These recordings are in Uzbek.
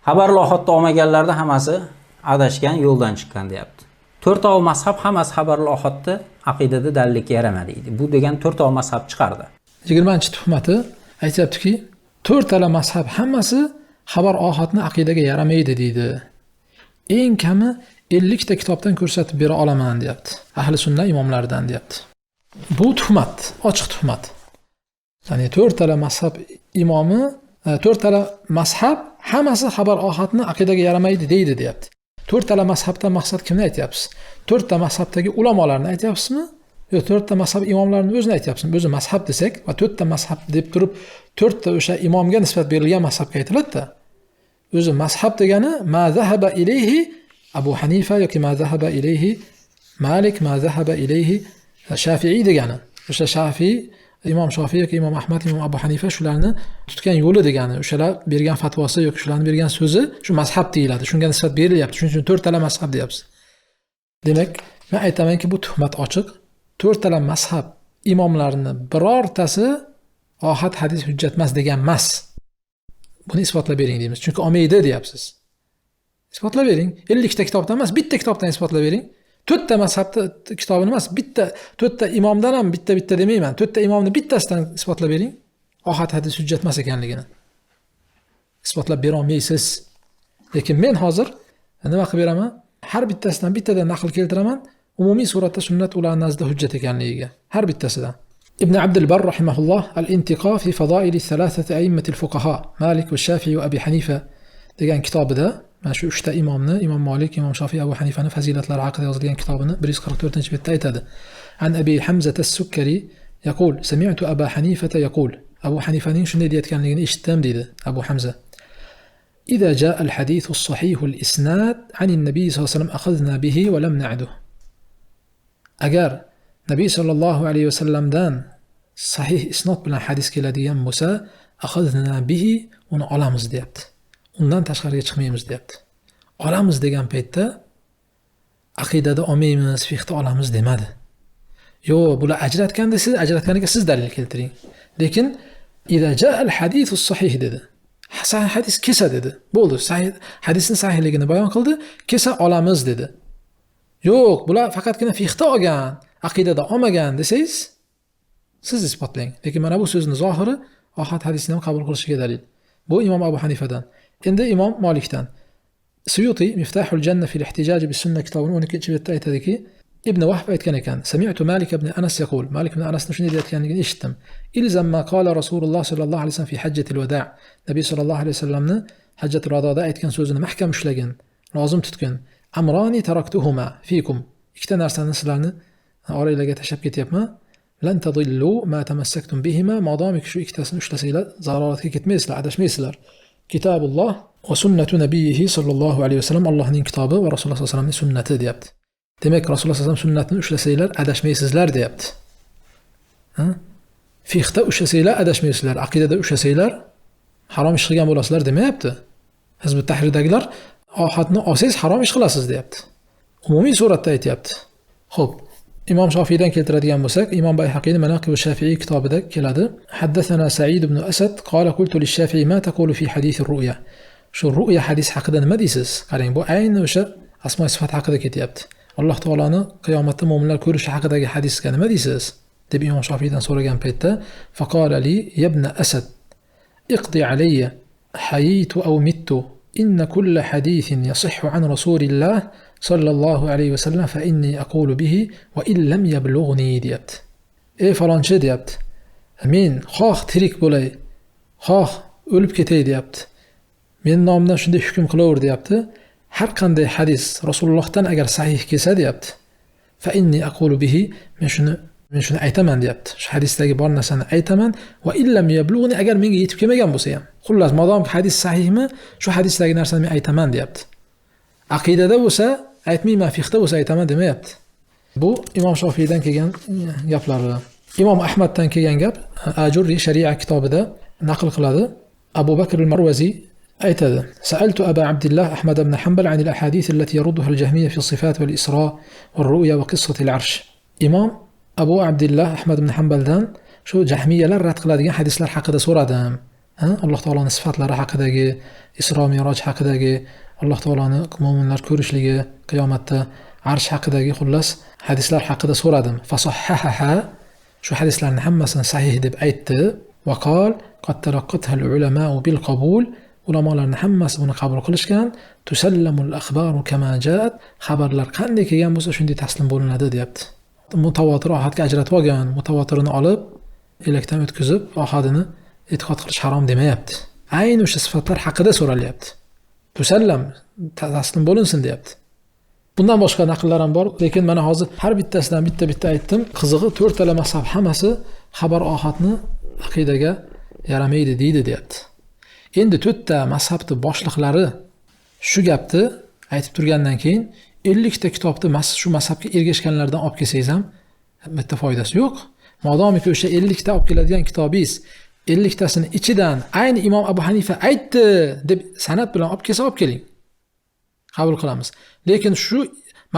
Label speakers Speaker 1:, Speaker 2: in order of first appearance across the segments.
Speaker 1: Xabarli ohadni olmaganlarda hammasi adashgan, yo'ldan chiqqan deyapti. To'rtov mazhab hammasi xabarli ohadni aqidada dalillikka yaramadi deydi. Bu degan to'rtov mazhab chiqardi.
Speaker 2: 20-tuhmati aytayaptiki, to'rtala mazhab hammasi xabar ohadni aqidaga yaramaydi deydi. Eng kami 50 ta kitobdan ko'rsatib bera olaman deyapti. Ahli sunna imomlaridan deyapti. Bu tuhmat, ochiq tuhmat. Ya'ni to'rtala mazhab imomi, to'rtala mazhab hammasi xabar ohadni aqidaga yaramaydi deydi deyapti. To'rtala mazhabdan maqsad kimni aytyapsiz? To'rtta mazhabdagi ulamolarni aytyapsizmi? Yo'q, to'rtta mazhab imomlarini o'zini aytyapsizmi? O'zi mazhab desak va to'rtta mazhab deb turib, to'rtta o'sha imomga nisbat berilgan mazhabga aytiladi-da. O'zi mazhab degani ma zahaba ilayhi Abu Hanifa yoki ma zahaba ilayhi Malik, ma zahaba ilayhi Shafi'i degani. O'sha Shafi'i, Imom Shofiy yoki Imom Ahmad, Imom Abu Hanifa shularni tutgan yo'li degani, o'shalar bergan fatvosi yoki shularni bergan so'zi shu mazhab deyiladi. Shunga nisbat berilyapti. Shuning uchun to'rtala mazhab deyapsiz. Demak, men aytamanki, bu tuhmat ochiq. To'rtala mazhab imomlarini birortasi ohad hadis hujjat emas degan emas. Buni isbotlab bering deymiz. Chunki olmaydi deyapsiz. Isbotlab bering. 50 ta kitobdan emas, bitta kitobdan isbotlab bering. To'rtta mazhabni kitobini emas, bitta to'rtta imomdan ham bitta demayman. To'rtta imomni bittasidan isbotlab bering. Ohad hadis hujjat emas ekanligini. Isbotlab bera olmaysiz. Lekin men hozir nima qilib beraman? Har bittasidan bittadan naql keltiraman. Umumiy suratda sunnat ular nazdida hujjat ekanligiga. Har bittasidan. Ibn Abdul Barr rahimahulloh al-Intiqa fi fadail thalathati a'immat al-fuqaha Malik va Shafi'i va Abi Hanifa degan kitobida mana shu 3 ta imomni, Imom Malik, Imom Shofiy, Abu Hanifani fazilatlari haqida yozilgan kitobini 144-betda aytadi. An Abi Hamza as-Sukkari yaqul sami'tu Abu Hanifa yaqul. Abu Hanifaning shunday deyotganligini eshitdim deydi Abu Hamza. إذا جاء الحديث الصحيح الإسناد عن النبي صلى الله عليه وسلم أخذنا به ولم نعده. Agar Nabiy sallallohu alayhi va sallamdan sahih isnod bilan hadis keladigan bo'lsa, akhadna bihi, uni olamiz deyapti. Undan tashqariga chiqmaymiz deyapti. Olamiz degan paytda aqidada olmaymiz, fiqhda olamiz demadi. Yo'q, bular ajratgan desiz, ajratganiga siz dalil keltiring. Lekin idza jaa al-hadith as-sahih dedi. Sahih hadis kelsa dedi. Bo'ldi, sahih hadisning sahihligini bayon qildi, kelsa olamiz dedi. Yo'q, bular faqatgina fiqhda olgan, aqidada olmagan desangiz, siz isbotlang. Lekin mana bu so'zning zohiri ohad hadisini ham qabul qilishiga dalil. Bu Imom Abu Hanifadan. Endi Imom Malikdan. Suyuti Miftahul Janna fil ihtijaj bis sunnah kitobini 12-betda aytadiki, Ibn Wahb aytgan ekan, Sami'tu Malik ibn Anas yaqul. Malik ibn Anasning shunday deyotganligini eshitdim. Ilzam ma qala Rasululloh sallallohu alayhi vasallam fi hajjatil wada'. Nabiy sallallohu alayhi vasallamni hajjatul wadoda aytgan so'zini mahkam ushlagin, lozim tutgin. Amrani taraktuhuma fikum. Ikkita narsani sizlarni orangizga tashlab ketyapman. Lan tadillu ma tamassaktum bihima, modomiki shu ikkitasini ushlasanglar, zalolatga ketmaysizlar, adashmaysizlar. Kitobulloh va sunnatu nabiyhi sallallohu alayhi vasallam, Allohning kitobi va Rasululloh sallallohu alayhi vasallamning sunnati deyapti. Demak, Rasululloh sallallohu alayhi vasallam sunnatini ushlasanglar, adashmaysizlar deyapti. Fiqhda ushlasanglar, adashmaysizlar, aqidada ushlasanglar, harom ish qilgan bo'lasizlar demayapti. Hizbut Tahrirdagilar ohadni olsangiz harom ish qilasiz deyapti. Umumiy suratda aytyapti. Xo'p, Imom Shofiydan keltiradigan bo'lsak, Imom Bayhaqiyning Manaqib ash-Shafi'i kitobida keladi. Haddathana Sa'id ibn Asad qala qultu lish-Shafi'i ma taqulu fi hadith ar-ru'ya. Shu ru'ya hadis haqida nima deysiz? Qarang, bu ayni o'sha asmo sifat haqida ketyapti. Alloh taoloni qiyomatda mu'minlar ko'rishi haqidagi hadisga nima deysiz? deb Imom Shofiydan so'ragan paytda, faqala li ibn Asad iqdi alayya hayitu aw mittu inna kull hadithin yasihhu an rasulillah sallallohu alayhi vasallam fa inni aqulu bihi va in lam yablughni deyapti. Ey falonchi deyapti. Men xoh tirik bo'lay, xoh o'lib ketay deyapti. Men nomimdan shunday hukm qilaver deyapti. Har qanday hadis Rasulullohdan agar sahih kelsa deyapti. Fa inni aqulu bihi, men shuni aytaman deyapti. Shu hadisdagi bor narsani aytaman va in lam yablughni, agar menga yetib kelmagan bo'lsa ham. Xullas, modom hadis sahihmi, shu hadisdagi narsani men aytaman deyapti. Aqidada bo'lsa aytmayman, fiqhda bo'lsa aytaman demayapti. Bu Imom Shofiydan kelgan gaplari. Imom Ahmaddan kelgan gap Ajurri Shari'a kitobida naql qiladi. Abu Bakr al-Marwazi aytadi: "Sa'altu Aba Abdullah Ahmad ibn Hanbal 'an al-ahadith allati yarudduha al-Jahmiyya fi as-sifat wal-Isra wal-ru'ya wa qissat al-'arsh." Imom Abu Abdullah Ahmad ibn Hanbaldan shu Jahmiyalar rad qiladigan hadislar haqida so'radim. Alloh taoloning sifatlari haqidagi, Isro Mi'roj haqidagi, Alloh taoloni mo'minlar ko'rishligi, qiyomatda arsh haqidagi xullas hadislar haqida so'radim. Fasahhaha shu hadislarning hammasini sahih deb aytdi. Va qol qad talaqqatha al-ulama'u bil qabul. Ulamolarning hammasi buni qabul qilishgan. Tusallamul akhbaru kama ja'at. Xabarlar qanday kelgan bo'lsa shunday taslim bo'linadi, deyapti. Mutawatir ohadga ajratib olgan, mutawatirini olib, elakdan o'tkazib, ohadini e'tiqod qilish harom demayapti. Ayni o'sha sifatlar haqida so'ralyapti. Tusallam, taslim bo'linsin, deyapti. Bundan boshqa naqllar ham bor, lekin mana hozir har bittasidan bitta aytdim. Qizig'i 4 tala mazhab hammasi xabar ohadni aqidaga yaramaydi deydi, deyapti. Endi 4 ta mazhabning boshliqlari shu gapni aytib turgandan keyin 50 ta kitobni shu mazhabga ergashganlardan olib kelsangiz ham bitta foydasi yo'q. Modomiki o'sha 50 ta olib keladigan kitobingiz 50 tasini ichidan ayni Imom Abu Hanifa aytdi deb sanad bilan olib kelsa olib keling. Qabul qilamiz. Lekin shu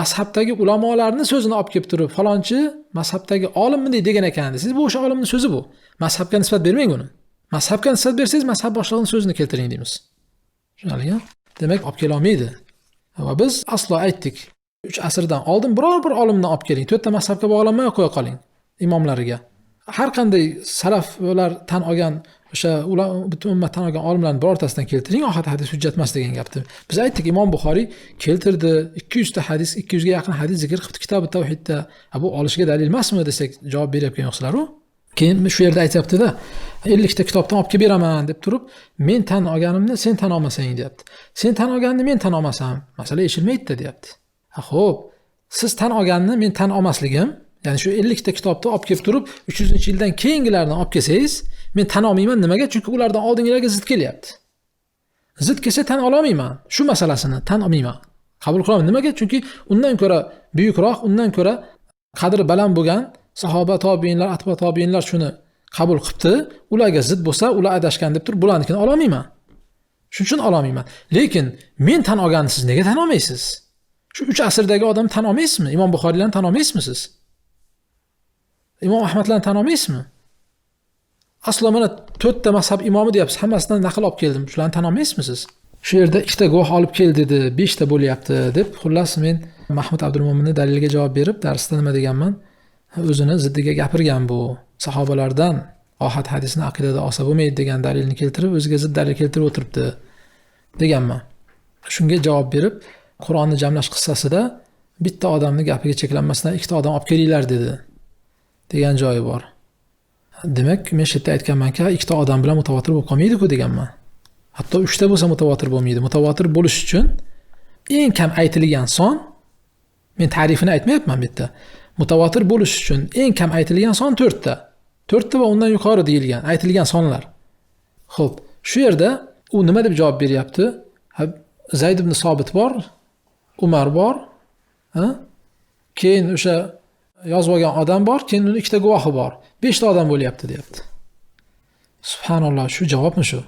Speaker 2: mazhabdagi ulamolarning so'zini olib kelib turib, falonchi mazhabdagi olimmi degan ekan. Siz bu o'sha olimning so'zi bu. Mazhabga nisbat bermang uni. Mazhabga nisbat bersangiz, mazhab boshlig'ining so'zini keltiring deymiz. Tushunarlimi? Demak, olib kela olmaydi. Va biz aslo aytdik. 3 asrdan oldin biror bir olimni olib keling. 4 ta mazhabga bog'lanmay qo'ya qoling imomlariga. Har qanday salaflar tan olgan o'sha butun ummat tan olgan olimlarni birortasidan keltiring, ohad hadis hujjat emas degan gapni. Biz aytdik, Imom Buxoriy keltirdi, 200 ta hadis, 200 ga yaqin hadis zikr qildi kitobi tavhidda. Bu olishga dalil emasmi desak, javob berayotgan yo'qsizlar-ku. Keyin shu yerda aytibdi-da, 50 ta kitobdan olib kelib beraman deb turib, men tan olganimni sen tan olmasang, deyapti. Sen tan olganni men tan olmasam, masala yechilmaydi, deyapti. Xo'p, siz tan olganni men tan olmasligim, ya'ni shu 50 ta kitobni olib kelib turib, 300-yildan keyingilarni olib kelsangiz, men tan olmayman. Nimaga? Chunki ulardan oldingilarga zid kelyapti. Zid kelsa tan olmayman. Shu masalasini tan olmayman. Qabul qilaman. Nimaga? Chunki undan ko'ra buyukroq, undan ko'ra qadri baland bo'lgan sahoba, tobiinlar, atba tobiinlar shuni qabul qilibdi. Ularga zid bo'lsa, ular adashgan deb turib, bularnikini olmayman. Shuning uchun olmayman. Lekin men tan olganni siz nega tan olmaysiz? Shu 3 asrdagi odam tan olmaysizmi? Imom Buxoriylarni tan olmaysizmi siz? Imom Ahmadlarni tan olmaysizmi? Aslo mana 4 ta mazhab imomi deyapsiz, hammasidan naql olib keldim. Shularni tan olmaysizmi siz? Shu yerda 2 ta guvoh olib kel dedi, 5 ta bo'lyapti deb, xullas men Mahmud Abdulmo'minning daliliga javob berib, darsda nima deganman? O'zini ziddiga gapirgan bu. Sahobalardan ohad hadisni aqidada olsa bo'lmaydi degan dalilni keltirib, o'ziga zid dalil keltirib o'tiribdi deganman. Shunga javob berib, Qur'onni jamlash qissasida bitta odamning gapiga cheklanmasdan 2 ta odam olib kelinglar dedi degan joyi bor. Demak, men shu yerda aytganmanki, 2 ta odam bilan mutawatir bo'lib qolmaydi-ku deganman. Hatto 3 ta bo'lsa mutawatir bo'lmaydi. Mutawatir bo'lish uchun eng kam aytilgan son, men ta'rifini aytmayapman bu yerda. Mutawatir bo'lish uchun eng kam aytilgan son 4 ta. 4 ta va undan yuqori deyilgan aytilgan sonlar. Xo'p, shu yerda u nima deb javob beryapti? Zayd ibn Sobit bor, Umar bor, keyin o'sha yozib olgan odam bor, keyin uning 2 ta guvohi bor. 5 ta odam bo'lyapti, deyapti. Subhanalloh, shu javobmi shu?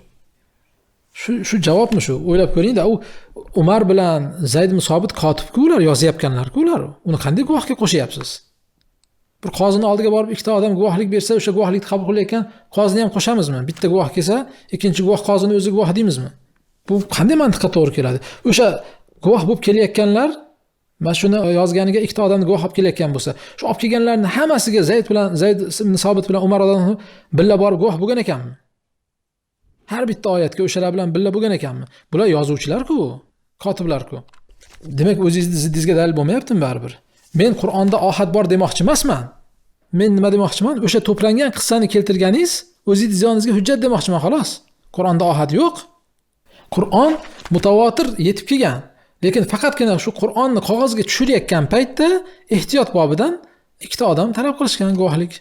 Speaker 2: Shu javobmi shu? O'ylab ko'ring-da, u Umar bilan Zayd ibn Sobit kotibku, ular yozayotganlar-ku ular. Uni qanday guvohga qo'shyapsiz? Bir qozining oldiga borib 2 ta odam guvohlik bersa, o'sha guvohlikni qabul qilayotgan qozini ham qo'shamizmi? Bitta guvoh kelsa, ikkinchi guvoh qozini o'zi guvoh deymizmi? Bu qanday mantiqqa to'g'ri keladi? O'sha guvoh bo'lib kelayotganlar, mana shuni yozganiga 2 ta odamni guvoh olib kelayotgan bo'lsa, shu olib kelganlarning hammasiga Zayd ibn Sobit bilan Umar odamni billa borib guvoh bo'lgan ekanmi? Har bitta oyatga o'shalar bilan billa bo'lgan ekanmi? Bular yozuvchilar-ku, kotiblar-ku. Demak, o'zingizning ziddingizga dalil bo'lmayaptimi baribir? Men Qur'onda ohad bor demoqchi emasman. Men nima demoqchiman? O'sha to'plangan qissani keltirganingiz o'zingiz yoningizga hujjat demoqchiman, xolos. Qur'onda ohad yo'q. Qur'on mutawatir yetib kelgan. Lekin faqatgina shu Qur'onni qog'ozga tushirayotgan paytda ehtiyot bobidan 2 ta odam talab qilishgan guvohlik.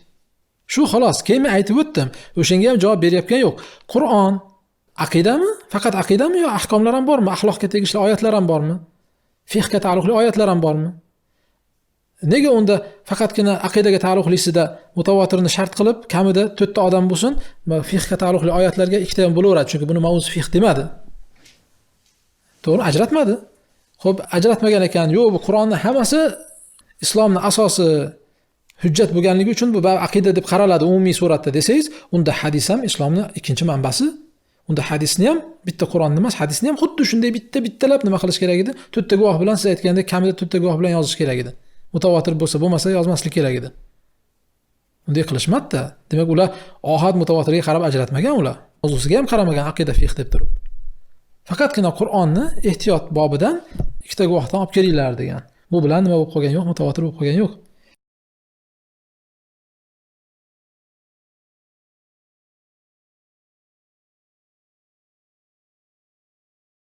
Speaker 2: Shu xolos. Keyin men aytib o'tdim. O'shanga ham javob beryapgan yo'q. Qur'on aqidami? Faqat aqidami yo ahkomlar ham bormi? Axloqga tegishli oyatlar ham bormi? Fiqhga taalluqli oyatlar ham bormi? Nega unda faqatgina aqidaga taalluqlisida mutawatirni shart qilib, kamida 4 ta odam bo'lsin, fiqhga taalluqli oyatlarga 2 ta ham bo'laveradi, chunki buni mavzu fiqh demadi. To'g'ri, ajratmadi. Xo'p, ajratmagan ekan, yo'q, bu Qur'onning hammasi islomning asosi hujjat bo'lganligi uchun bu aqida deb qaraladi umumiy suratda desangiz, unda hadis ham islomning ikkinchi manbasi. Unda hadisni ham bitta Qur'onni emas, hadisni ham xuddi shunday bittalab nima qilish kerak edi? 4 ta guvoh bilan siz aytgandek kamida 4 ta guvoh bilan yozish kerak edi. Mutawatir bo'lmasa yozmaslik kerak edi. Bunday qilishmadi-da. Demak, ular ohad mutawatirga qarab ajratmagan ular. Mavzusiga ham qaramagan aqida fiqh deb turib. Faqatgina Qur'onni ehtiyot bobidan ikkita guvohdan olib kelinglar degan. Bu bilan nima bo'lib qolgan yo'q, mutawatir bo'lib qolgan yo'q.